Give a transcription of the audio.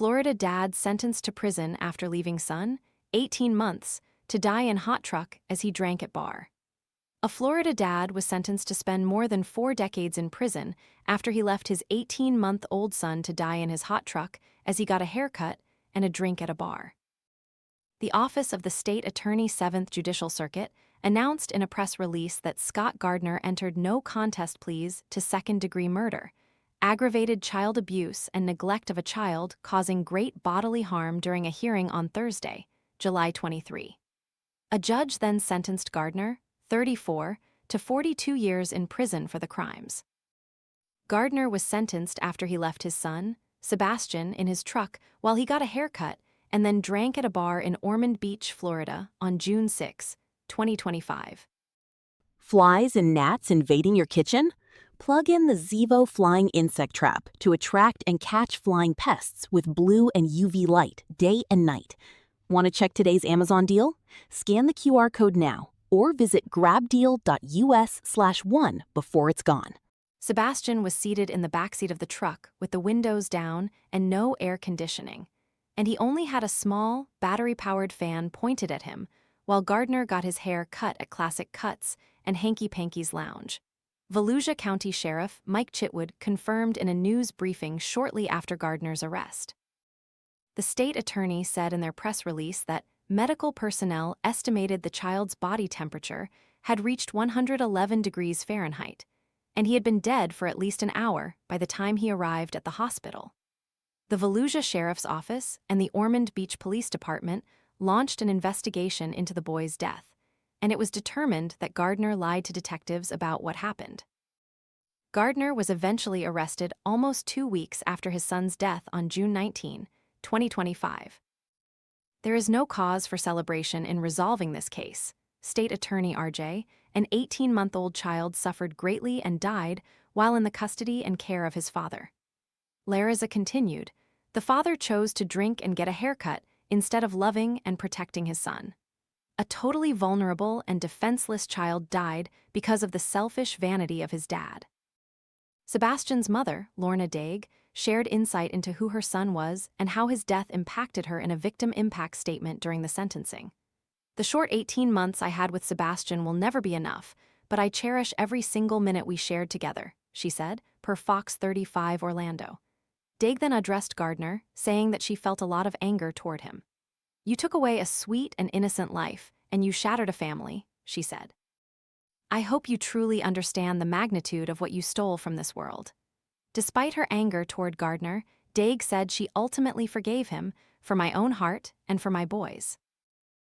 Florida dad sentenced to prison after leaving son, 18 months, to die in hot truck as he drank at bar. A Florida dad was sentenced to spend more than 4 decades in prison after he left his 18-month-old son to die in his hot truck as he got a haircut and a drink at a bar. The Office of the State Attorney 7th Judicial Circuit announced in a press release that Scott Gardner entered no contest pleas to second-degree murder, aggravated child abuse and neglect of a child causing great bodily harm during a hearing on Thursday, July 23. A judge then sentenced Gardner, 34, to 42 years in prison for the crimes. Gardner was sentenced after he left his son, Sebastian, in his truck while he got a haircut and then drank at a bar in Ormond Beach, Florida, on June 6, 2025. Flies and gnats invading your kitchen? Plug in the Zevo Flying Insect Trap to attract and catch flying pests with blue and UV light day and night. Want to check today's Amazon deal? Scan the QR code now or visit grabdeal.us/1 before it's gone. Sebastian was seated in the backseat of the truck with the windows down and no air conditioning, and he only had a small, battery-powered fan pointed at him while Gardner got his hair cut at Classic Cuts and Hanky Panky's Lounge. Volusia County Sheriff Mike Chitwood confirmed in a news briefing shortly after Gardner's arrest. The state attorney said in their press release that medical personnel estimated the child's body temperature had reached 111 degrees Fahrenheit, and he had been dead for at least an hour by the time he arrived at the hospital. The Volusia Sheriff's Office and the Ormond Beach Police Department launched an investigation into the boy's death, and it was determined that Gardner lied to detectives about what happened. Gardner was eventually arrested almost 2 weeks after his son's death on June 19, 2025. There is no cause for celebration in resolving this case. State Attorney RJ, an 18-month-old child suffered greatly and died while in the custody and care of his father. Larissa continued, the father chose to drink and get a haircut instead of loving and protecting his son. A totally vulnerable and defenseless child died because of the selfish vanity of his dad. Sebastian's mother, Lorna Daig, shared insight into who her son was and how his death impacted her in a victim impact statement during the sentencing. The short 18 months I had with Sebastian will never be enough, but I cherish every single minute we shared together, she said, per Fox 35 Orlando. Daig then addressed Gardner, saying that she felt a lot of anger toward him. You took away a sweet and innocent life, and you shattered a family, she said. I hope you truly understand the magnitude of what you stole from this world. Despite her anger toward Gardner, Daig said she ultimately forgave him for my own heart and for my boys.